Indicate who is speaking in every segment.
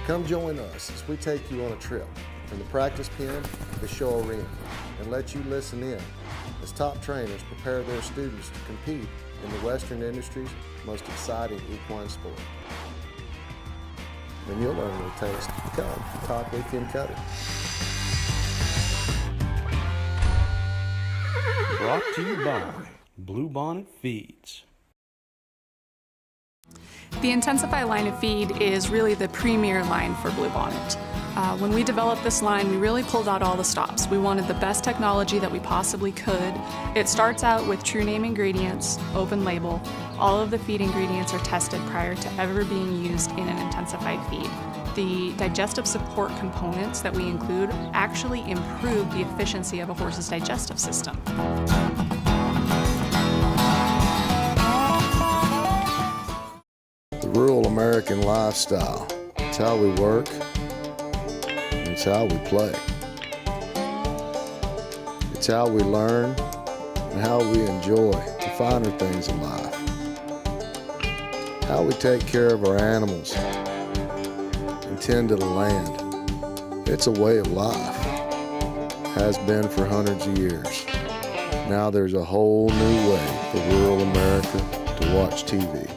Speaker 1: Come join us as we take you on a trip from the practice pen to the show arena and let you listen in as top trainers prepare their students to compete in the Western industry's most exciting equine sport. Then you'll learn what it takes to become a top weekend cutter.
Speaker 2: Brought to you by Bluebonnet Feeds.
Speaker 3: The Intensify line of feed is really the premier line for Bluebonnet. When we developed this line, we really pulled out all the stops. We wanted the best technology that we possibly could. It starts out with true name ingredients, open label. All of the feed ingredients are tested prior to ever being used in an intensified feed. The digestive support components that we include actually improve the efficiency of a horse's digestive system.
Speaker 1: The rural American lifestyle. It's how we work, and it's how we play. It's how we learn and how we enjoy the finer things in life. How we take care of our animals and tend to the land. It's a way of life. Has been for hundreds of years. Now there's a whole new way for rural America to watch TV.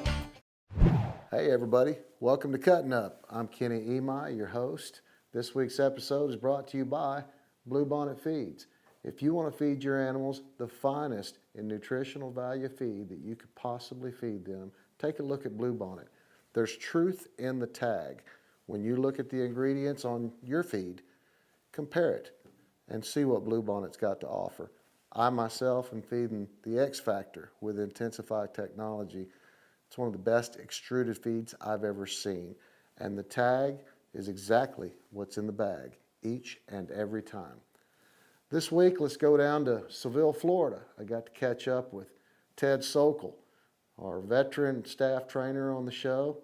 Speaker 1: Hey everybody, welcome to Cuttin Up. I'm Kenny Emai, your host. This week's episode is brought to you by Bluebonnet Feeds. If you want to feed your animals the finest in nutritional value feed that you could possibly feed them, take a look at Bluebonnet. There's truth in the tag. When you look at the ingredients on your feed, compare it and see what Bluebonnet's got to offer. I myself am feeding the X Factor with Intensified technology. It's one of the best extruded feeds I've ever seen. And the tag is exactly what's in the bag each and every time. This week, let's go down to Seville, Florida. I got to catch up with Ted Sokol, our veteran staff trainer on the show.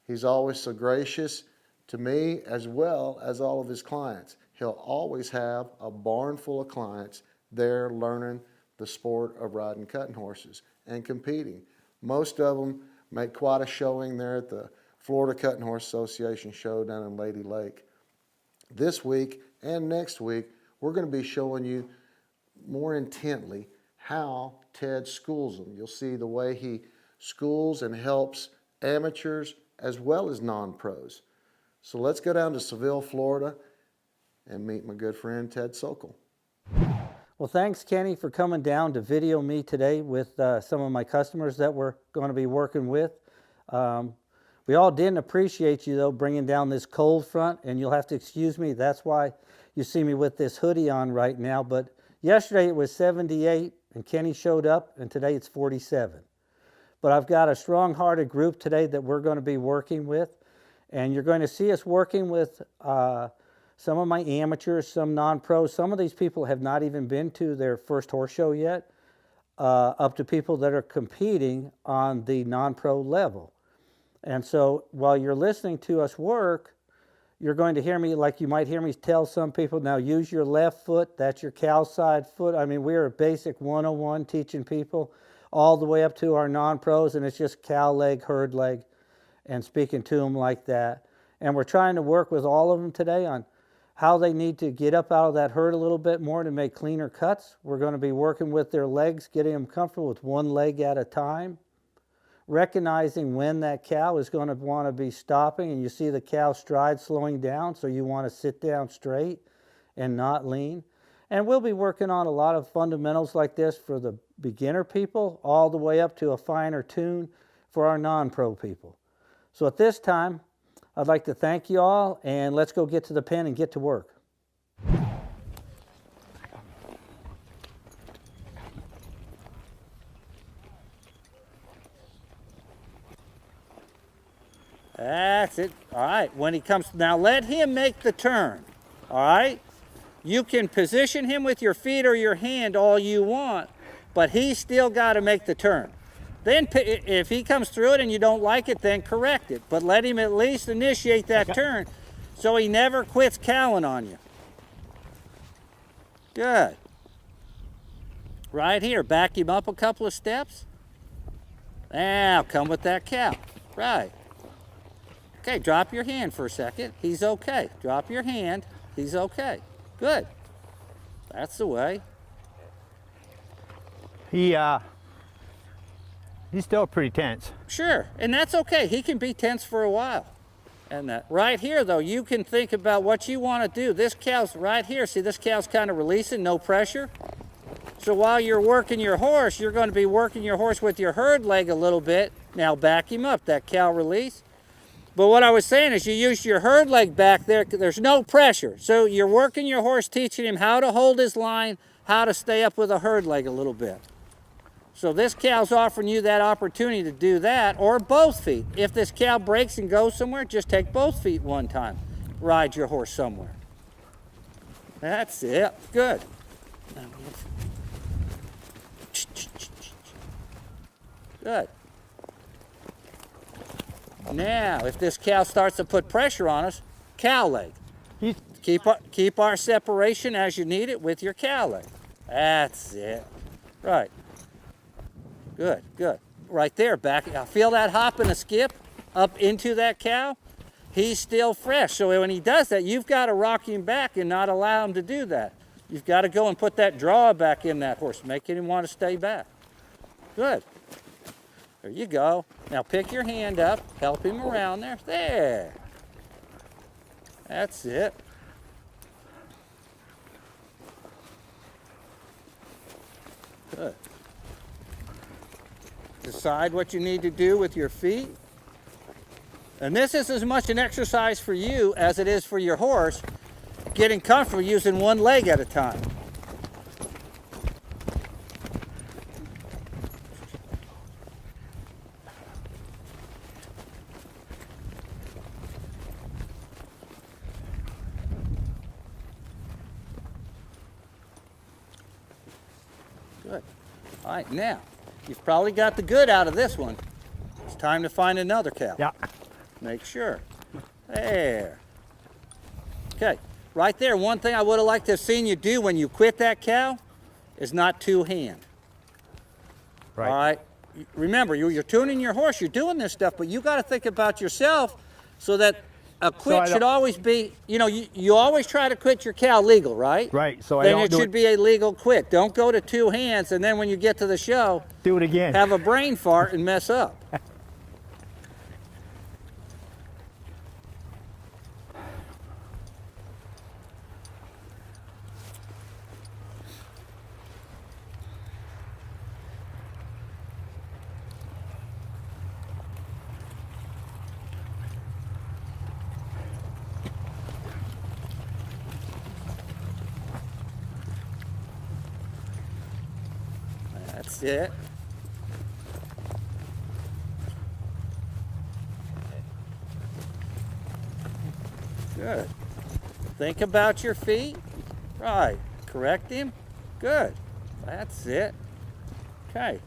Speaker 1: He's always so gracious to me as well as all of his clients. He'll always have a barn full of clients there learning the sport of riding cutting horses and competing. Most of them make quite a showing there at the Florida Cutting Horse Association show down in Lady Lake. This week and next week, we're going to be showing you more intently how Ted schools them. You'll see the way he schools and helps amateurs as well as non-pros. So let's go down to Seville, Florida and meet my good friend Ted Sokol.
Speaker 4: Well, thanks, Kenny, for coming down to video me today with some of my customers that we're going to be working with. We all didn't appreciate you, though, bringing down this cold front, and you'll have to excuse me. That's why you see me with this hoodie on right now. But yesterday it was 78, and Kenny showed up, and today it's 47. But I've got a strong-hearted group today that we're going to be working with, and you're going to see us working with some of my amateurs, some non-pros. Some of these people have not even been to their first horse show yet, up to people that are competing on the non-pro level. And so while you're listening to us work, you're going to hear me, like you might hear me tell some people, now use your left foot, that's your cow side foot. I mean, we're a basic 101 teaching people all the way up to our non-pros, and it's just cow leg, herd leg, and speaking to them like that. And we're trying to work with all of them today on how they need to get up out of that herd a little bit more to make cleaner cuts. We're going to be working with their legs, getting them comfortable with one leg at a time, recognizing when that cow is going to want to be stopping, and you see the cow stride slowing down, so you want to sit down straight and not lean. And we'll be working on a lot of fundamentals like this for the beginner people, all the way up to a finer tune for our non-pro people. So at this time, I'd like to thank you all, and let's go get to the pen and get to work. That's it. All right, when he comes, now let him make the turn. All right? You can position him with your feet or your hand all you want, but he's still got to make the turn. Then if he comes through it and you don't like it, then correct it. But let him at least initiate that turn so he never quits cowing on you. Good. Right here, back him up a couple of steps. Now come with that cow. Right. Okay, drop your hand for a second. He's okay. Drop your hand. He's okay. Good. That's the way.
Speaker 5: He's still pretty tense.
Speaker 4: Sure, and that's okay. He can be tense for a while. And right here, though, you can think about what you want to do. This cow's right here. See, this cow's kind of releasing, no pressure. So while you're working your horse, you're going to be working your horse with your herd leg a little bit. Now back him up, that cow release. But what I was saying is you use your herd leg back there. There's no pressure. So you're working your horse, teaching him how to hold his line, how to stay up with a herd leg a little bit. So this cow's offering you that opportunity to do that, or both feet. If this cow breaks and goes somewhere, just take both feet one time. Ride your horse somewhere. That's it. Good. Good. Now, if this cow starts to put pressure on us, cow leg. Keep our separation as you need it with your cow leg. That's it. Right. Good, good. Right there, back. Feel that hop and a skip up into that cow? He's still fresh. So when he does that, you've got to rock him back and not allow him to do that. You've got to go and put that draw back in that horse, making him want to stay back. Good. There you go. Now pick your hand up, help him around there. There. That's it. Good. Decide what you need to do with your feet. And this is as much an exercise for you as it is for your horse, getting comfortable using one leg at a time. Good. All right, now, you've probably got the good out of this one. It's time to find another cow.
Speaker 5: Yeah.
Speaker 4: Make sure. There. Okay, right there, one thing I would have liked to have seen you do when you quit that cow is not two-hand.
Speaker 5: Right.
Speaker 4: All right? Remember, you're tuning your horse, you're doing this stuff, but you got to think about yourself so that a quit should always be, you always try to quit your cow legal, right?
Speaker 5: Right, so
Speaker 4: then it should be a legal quit. Don't go to two hands, and then when you get to the show,
Speaker 5: do it again.
Speaker 4: Have a brain fart and mess up. That's it. Good. Think about your feet. Right. Correct him. Good. That's it. Okay.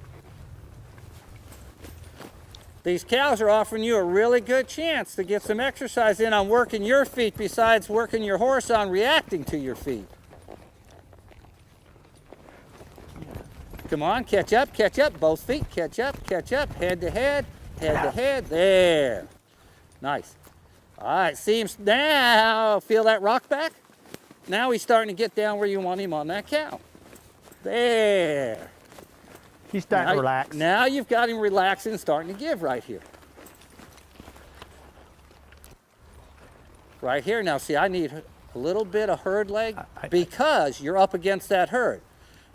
Speaker 4: These cows are offering you a really good chance to get some exercise in on working your feet besides working your horse on reacting to your feet. Come on, catch up, both feet, catch up, head to head, there. Nice. All right, see him now, feel that rock back? Now he's starting to get down where you want him on that cow. There.
Speaker 5: He's starting to relax.
Speaker 4: Now you've got him relaxing and starting to give right here. Right here, now see, I need a little bit of herd leg because you're up against that herd.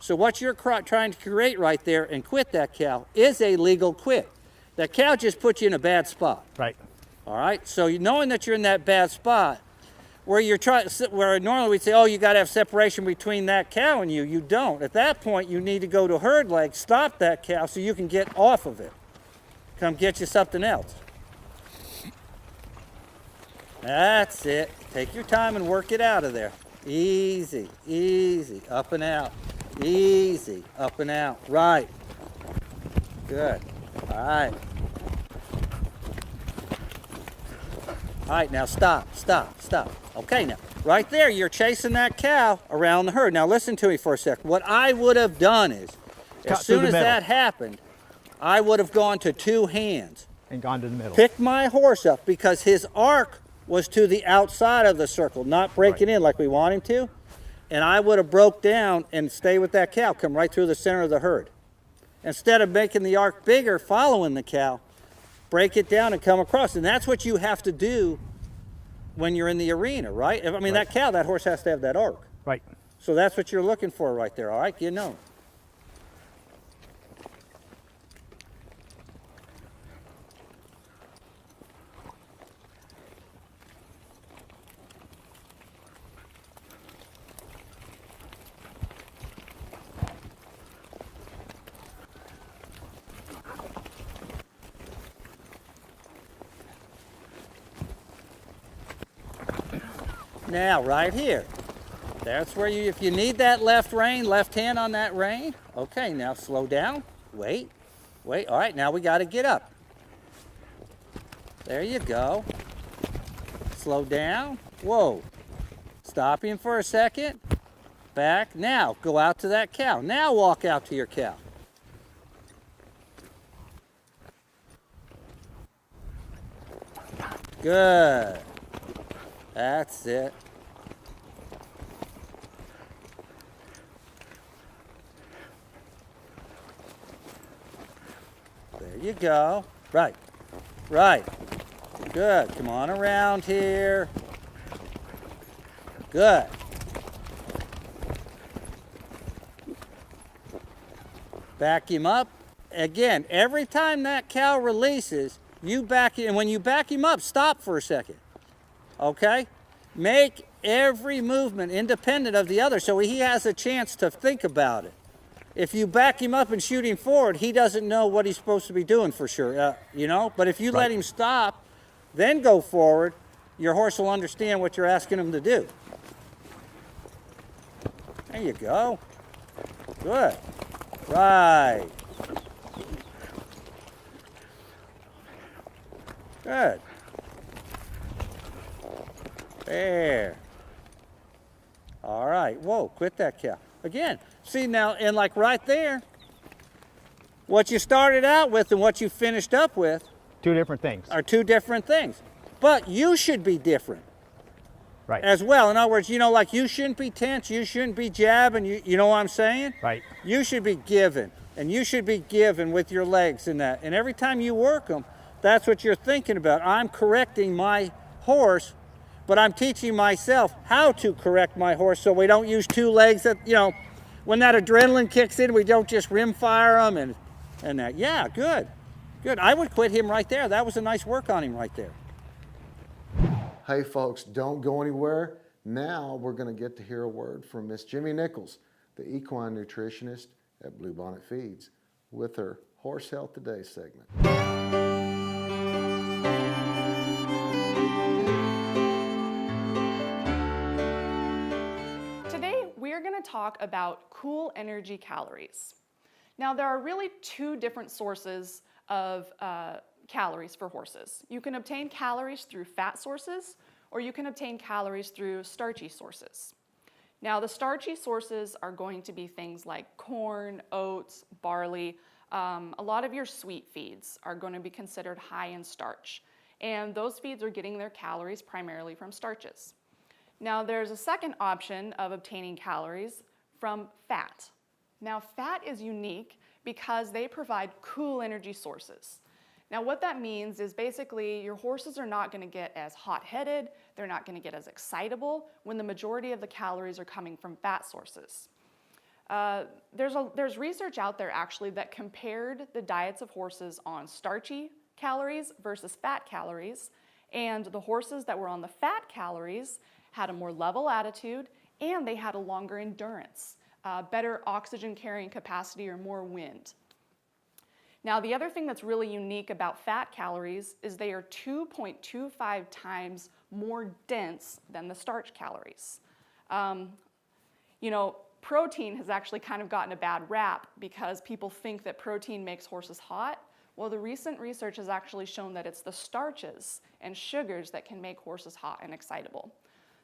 Speaker 4: So what you're trying to create right there and quit that cow is a legal quit. That cow just puts you in a bad spot.
Speaker 5: Right.
Speaker 4: All right. So knowing that you're in that bad spot, where where normally we'd say, oh, you got to have separation between that cow and you don't. At that point, you need to go to herd leg, stop that cow so you can get off of it. Come get you something else. That's it. Take your time and work it out of there. Easy, easy, up and out. Easy, up and out. Right. Good. All right. All right, now stop. Okay, now, right there, you're chasing that cow around the herd. Now, listen to me for a second. What I would have done is, as soon as that happened, I would have gone to two hands.
Speaker 5: and gone to the middle.
Speaker 4: Pick my horse up because his arc was to the outside of the circle, not breaking in like we want him to. And I would have broke down and stay with that cow, come right through the center of the herd. Instead of making the arc bigger, following the cow, break it down and come across. And that's what you have to do when you're in the arena, right? I mean, that cow, that horse has to have that arc.
Speaker 5: Right.
Speaker 4: So that's what you're looking for right there, all right? You know. Now, right here, that's where you, if you need that left rein, left hand on that rein, okay, now slow down, wait, all right, now we gotta get up. There you go. Slow down, whoa. Stop him for a second, back, now go out to that cow. Now walk out to your cow. Good. That's it. There you go. Right. Right. Good. Come on around here. Good. Back him up. Again, every time that cow releases, you back him, and when you back him up, stop for a second. Okay? Make every movement independent of the other so he has a chance to think about it. If you back him up and shoot him forward, he doesn't know what he's supposed to be doing for sure, you know? But if you let him stop, then go forward, your horse will understand what you're asking him to do. There you go. Good. Right. Good. There. All right. Whoa, quit that cow. Again, see now, and like right there, what you started out with and what you finished up with
Speaker 5: Two different things.
Speaker 4: are two different things. But you should be different
Speaker 5: Right.
Speaker 4: as well. In other words, you know, like you shouldn't be tense, you shouldn't be jabbing, you know what I'm saying?
Speaker 5: Right.
Speaker 4: You should be giving, and you should be giving with your legs and that. And every time you work them, that's what you're thinking about. I'm correcting my horse, but I'm teaching myself how to correct my horse so we don't use two legs that, you know, when that adrenaline kicks in, we don't just rim fire them and that. Yeah, good. Good. I would quit him right there. That was a nice work on him right there.
Speaker 1: Hey folks, don't go anywhere. Now we're going to get to hear a word from Miss Jimmy Nichols, the equine nutritionist at Bluebonnet Feeds, with her Horse Health Today segment.
Speaker 3: Today, we're going to talk about cool energy calories. Now, there are really two different sources of calories for horses. You can obtain calories through fat sources, or you can obtain calories through starchy sources. Now, the starchy sources are going to be things like corn, oats, barley. A lot of your sweet feeds are going to be considered high in starch, and those feeds are getting their calories primarily from starches. Now, there's a second option of obtaining calories from fat. Now, fat is unique because they provide cool energy sources. Now, what that means is basically your horses are not going to get as hot-headed, they're not going to get as excitable when the majority of the calories are coming from fat sources. There's research out there actually that compared the diets of horses on starchy calories versus fat calories, and the horses that were on the fat calories had a more level attitude and they had a longer endurance, better oxygen carrying capacity or more wind. Now, the other thing that's really unique about fat calories is they are 2.25 times more dense than the starch calories. You know, protein has actually kind of gotten a bad rap because people think that protein makes horses hot. Well, the recent research has actually shown that it's the starches and sugars that can make horses hot and excitable.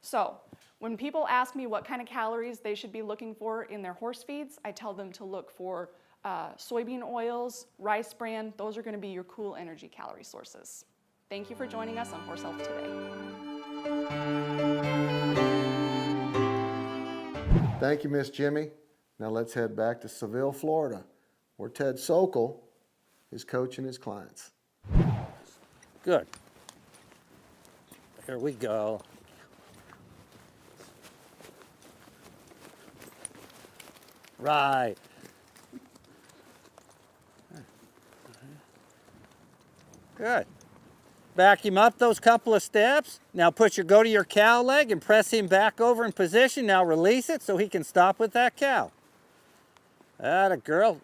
Speaker 3: So, when people ask me what kind of calories they should be looking for in their horse feeds, I tell them to look for soybean oils, rice bran, those are going to be your cool energy calorie sources. Thank you for joining us on Horse Health Today.
Speaker 1: Thank you, Miss Jimmy. Now let's head back to Seville, Florida, where Ted Sokol is coaching his clients.
Speaker 4: Good. Here we go. Right. Good. Back him up those couple of steps. Now go to your cow leg and press him back over in position. Now release it so he can stop with that cow. Atta girl.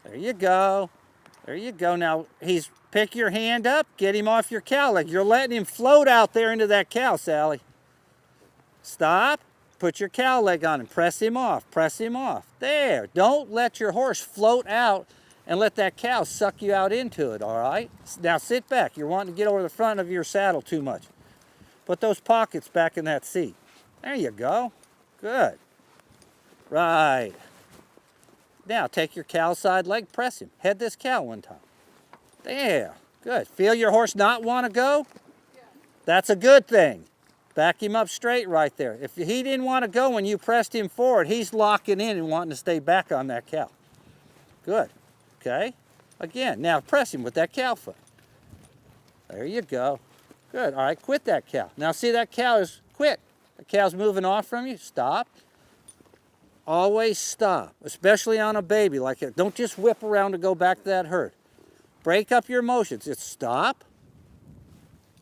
Speaker 4: There you go. There you go. Now pick your hand up, get him off your cow leg. You're letting him float out there into that cow, Sally. Stop. Put your cow leg on him. Press him off. Press him off. There. Don't let your horse float out and let that cow suck you out into it, all right? Now sit back. You're wanting to get over the front of your saddle too much. Put those pockets back in that seat. There you go. Good. Right. Now take your cow side leg, press him. Head this cow one time. There. Good. Feel your horse not want to go? That's a good thing. Back him up straight right there. If he didn't want to go when you pressed him forward, he's locking in and wanting to stay back on that cow. Good. Okay. Again, now press him with that cow foot. There you go. Good. All right, quit that cow. Now see that cow is quit. The cow's moving off from you. Stop. Always stop, especially on a baby like that. Don't just whip around to go back to that herd. Break up your motions. It's stop,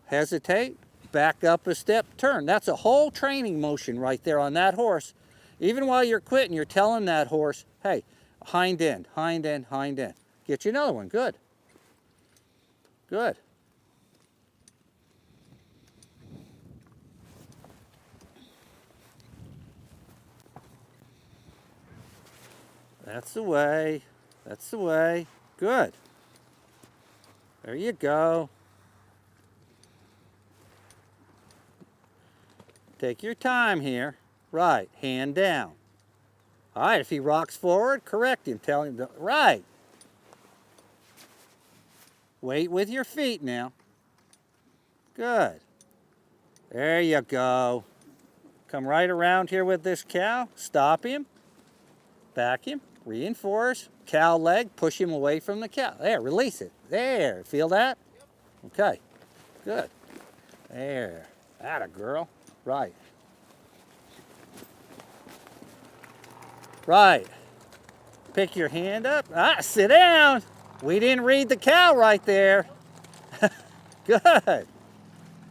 Speaker 4: hesitate, back up a step, turn. That's a whole training motion right there on that horse. Even while you're quitting, you're telling that horse, hey, hind end, hind end, hind end. Get you another one. Good. Good. That's the way. That's the way. Good. There you go. Take your time here. Right. Hand down. All right. If he rocks forward, correct him. Tell him to, right. Wait with your feet now. Good. There you go. Come right around here with this cow. Stop him. Back him. Reinforce. Cow leg. Push him away from the cow. There. Release it. There. Feel that? Okay. Good. There. Atta girl. Right. Right. Pick your hand up. Sit down. We didn't read the cow right there. Good.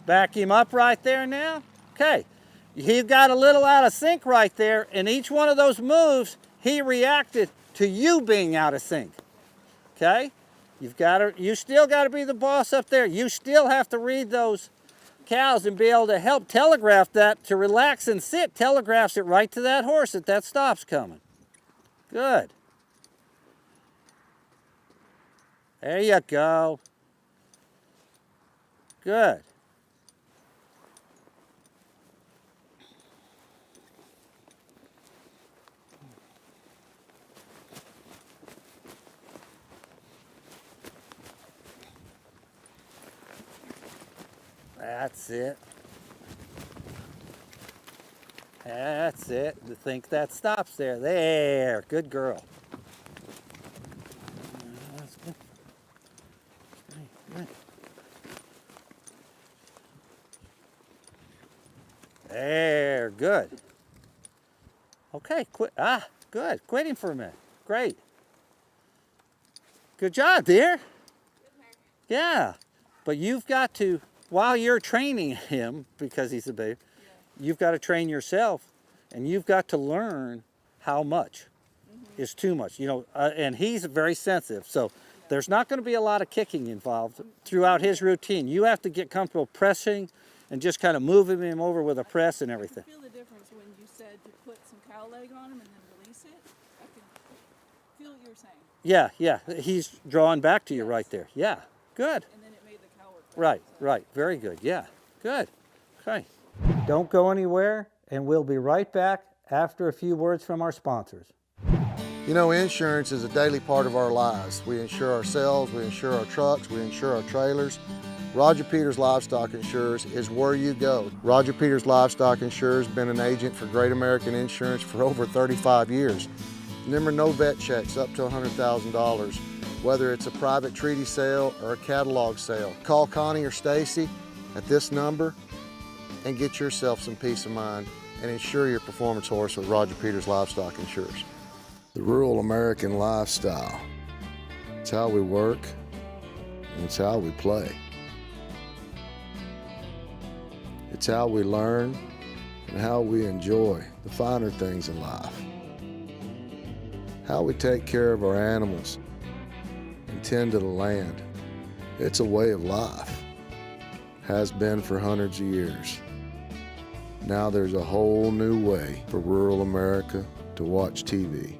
Speaker 4: Back him up right there now. Okay. He got a little out of sync right there, and each one of those moves, he reacted to you being out of sync. Okay? You still got to be the boss up there. You still have to read those cows and be able to help telegraph that to relax and sit. Telegraphs it right to that horse that stop's coming. Good. There you go. Good. That's it. That's it. I think that stops there. There. Good girl. That's good. Good. There. Good. Okay. Quit. Good. Quit him for a minute. Great. Good job, dear. Yeah. But you've got to, while you're training him, because he's a baby, you've got to train yourself, and you've got to learn how much is too much. And he's very sensitive, so there's not going to be a lot of kicking involved throughout his routine. You have to get comfortable pressing and just kind of moving him over with a press and everything.
Speaker 6: I feel the difference when you said to put some cow leg on him and then release it. I can feel what you were saying.
Speaker 4: Yeah. He's drawing back to you right there. Yeah. Good.
Speaker 6: And then it made the cow work better.
Speaker 4: Right. Very good. Yeah. Good. Okay. Don't go anywhere, and we'll be right back after a few words from our sponsors.
Speaker 1: You know, insurance is a daily part of our lives. We insure ourselves, we insure our trucks, we insure our trailers. Roger Peters Livestock Insurers is where you go. Roger Peters Livestock Insurers has been an agent for Great American Insurance for over 35 years. Remember, no vet checks up to $100,000, whether it's a private treaty sale or a catalog sale. Call Connie or Stacy at this number and get yourself some peace of mind and insure your performance horse with Roger Peters Livestock Insurers. The rural American lifestyle. It's how we work and it's how we play. It's how we learn and how we enjoy the finer things in life. How we take care of our animals and tend to the land. It's a way of life. Has been for hundreds of years. Now there's a whole new way for rural America to watch TV.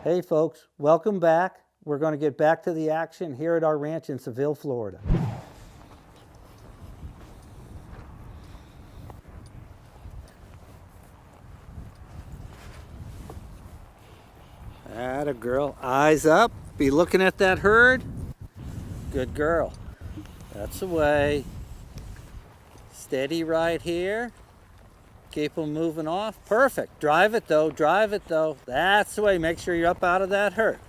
Speaker 4: Hey folks, welcome back. We're going to get back to the action here at our ranch in Seville, Florida. Atta girl, eyes up, be looking at that herd. Good girl. That's the way. Steady right here. Keep them moving off. Perfect. Drive it though, drive it though. That's the way. Make sure you're up out of that herd.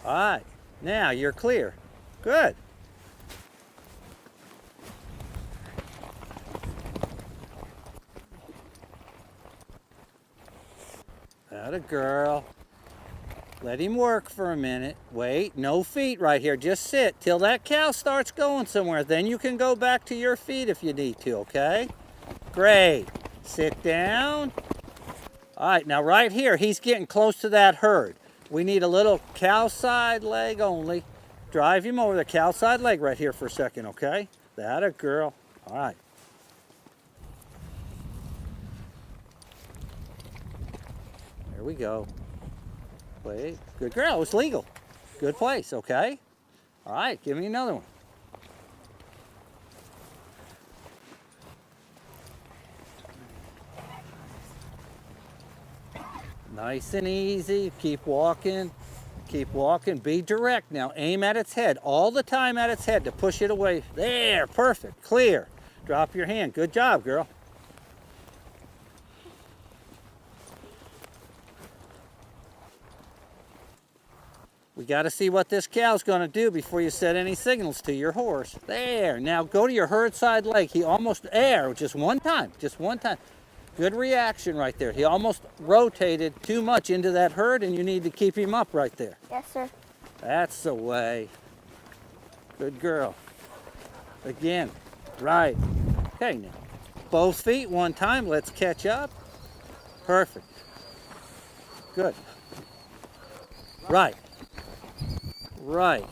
Speaker 4: All right, now you're clear. Good. Atta girl. Let him work for a minute. Wait, no feet right here. Just sit till that cow starts going somewhere. Then you can go back to your feet if you need to, okay? Great. Sit down. All right, now right here, he's getting close to that herd. We need a little cow side leg only. Drive him over the cow side leg right here for a second, okay? That a girl. All right. There we go. Wait, good girl, it's legal. Good place, okay? All right, give me another one. Nice and easy, keep walking, be direct now. Aim at its head, all the time at its head to push it away. There, perfect, clear. Drop your hand, good job, girl. We got to see what this cow's going to do before you set any signals to your horse. There, now go to your herd side leg. He almost, there, just one time. Good reaction right there. He almost rotated too much into that herd and you need to keep him up right there.
Speaker 7: Yes, sir.
Speaker 4: That's the way. Good girl. Again, right. Okay, now, both feet one time. Let's catch up. Perfect. Good. Right. Right.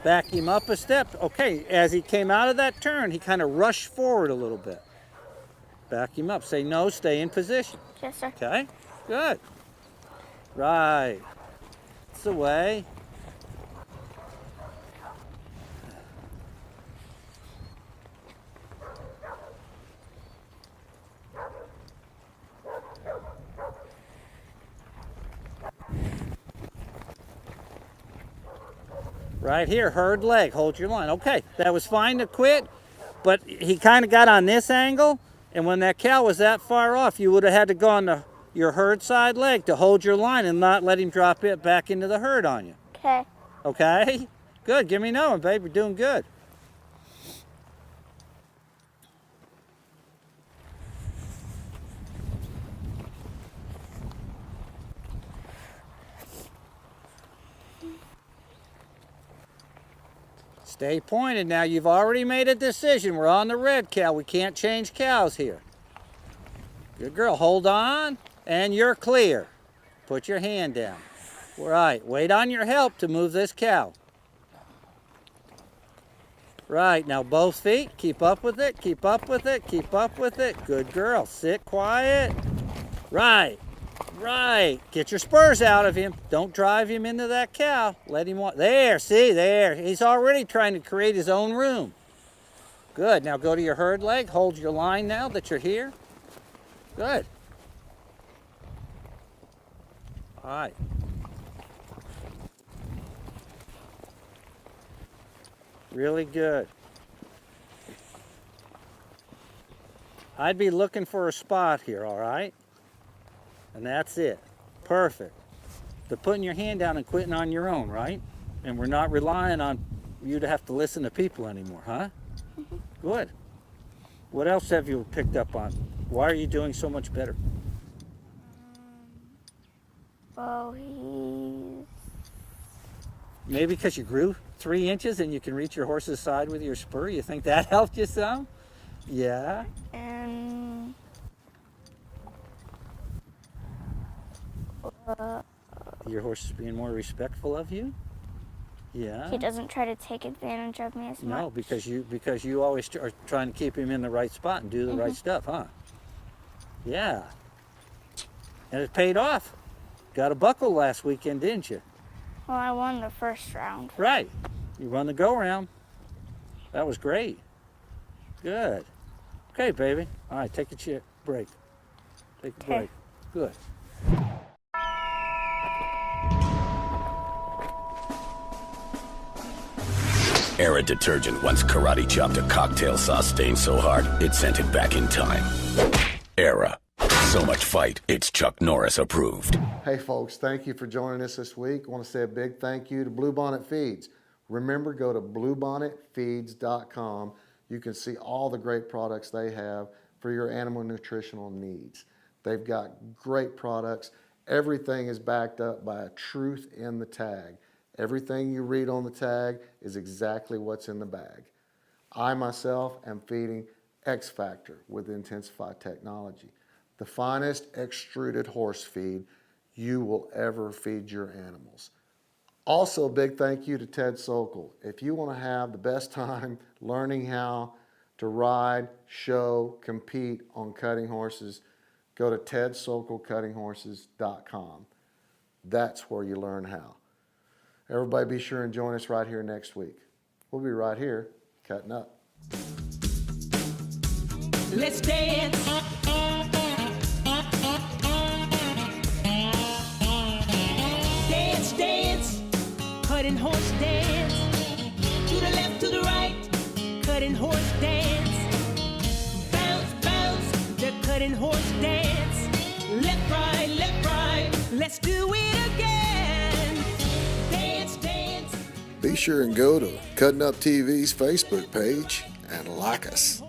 Speaker 4: Back him up a step. Okay, as he came out of that turn, he kind of rushed forward a little bit. Back him up. Say no, stay in position.
Speaker 7: Yes, sir.
Speaker 4: Okay, good. Right. That's the way. Right here, herd leg, hold your line. Okay, that was fine to quit, but he kind of got on this angle, and when that cow was that far off, you would have had to go on your herd side leg to hold your line and not let him drop it back into the herd on you.
Speaker 7: Okay.
Speaker 4: Okay? Good, give me another one, babe, you're doing good. Stay pointed now. You've already made a decision. We're on the red cow. We can't change cows here. Good girl. Hold on, and you're clear. Put your hand down. Right. Wait on your help to move this cow. Right. Now both feet. Keep up with it. Keep up with it. Keep up with it. Good girl. Sit quiet. Right. Right. Get your spurs out of him. Don't drive him into that cow. Let him walk. There, see, there. He's already trying to create his own room. Good. Now go to your herd leg. Hold your line now that you're here. Good. All right. Really good. I'd be looking for a spot here, all right? And that's it. Perfect. But putting your hand down and quitting on your own, right? And we're not relying on you to have to listen to people anymore, huh? Good. What else have you picked up on? Why are you doing so much better?
Speaker 7: Well, he's...
Speaker 4: Maybe because you grew 3 inches and you can reach your horse's side with your spur. You think that helped you some? Yeah.
Speaker 7: And...
Speaker 4: Your horse is being more respectful of you? Yeah.
Speaker 7: he doesn't try to take advantage of me as much.
Speaker 4: No, because you always are trying to keep him in the right spot and do the right stuff, huh? Yeah. And it paid off. Got a buckle last weekend, didn't you?
Speaker 7: Well, I won the first round.
Speaker 4: Right. You won the go-round. That was great. Good. Okay, baby. All right, take a break. Take a
Speaker 7: Okay.
Speaker 4: break. Good.
Speaker 8: Era detergent once karate chopped a cocktail sauce stain so hard it sent it back in time. Era. So much fight, it's Chuck Norris approved.
Speaker 1: Hey folks, thank you for joining us this week. I want to say a big thank you to Bluebonnet Feeds. Remember, go to bluebonnetfeeds.com. You can see all the great products they have for your animal nutritional needs. They've got great products. Everything is backed up by a truth in the tag. Everything you read on the tag is exactly what's in the bag. I myself am feeding X Factor with intensified technology, the finest extruded horse feed you will ever feed your animals. Also, a big thank you to Ted Sokol. If you want to have the best time learning how to ride, show, compete on cutting horses, go to tedsokolcuttinghorses.com. That's where you learn how. Everybody be sure and join us right here next week. We'll be right here, cutting up.
Speaker 9: Let's dance. Dance, dance, cutting horse dance. To the left, to the right, cutting horse dance. Bounce, bounce, the cutting horse dance. Left, right, let's do it again. Dance, dance.
Speaker 1: Be sure and go to Cuttin Up TV's Facebook page and like us.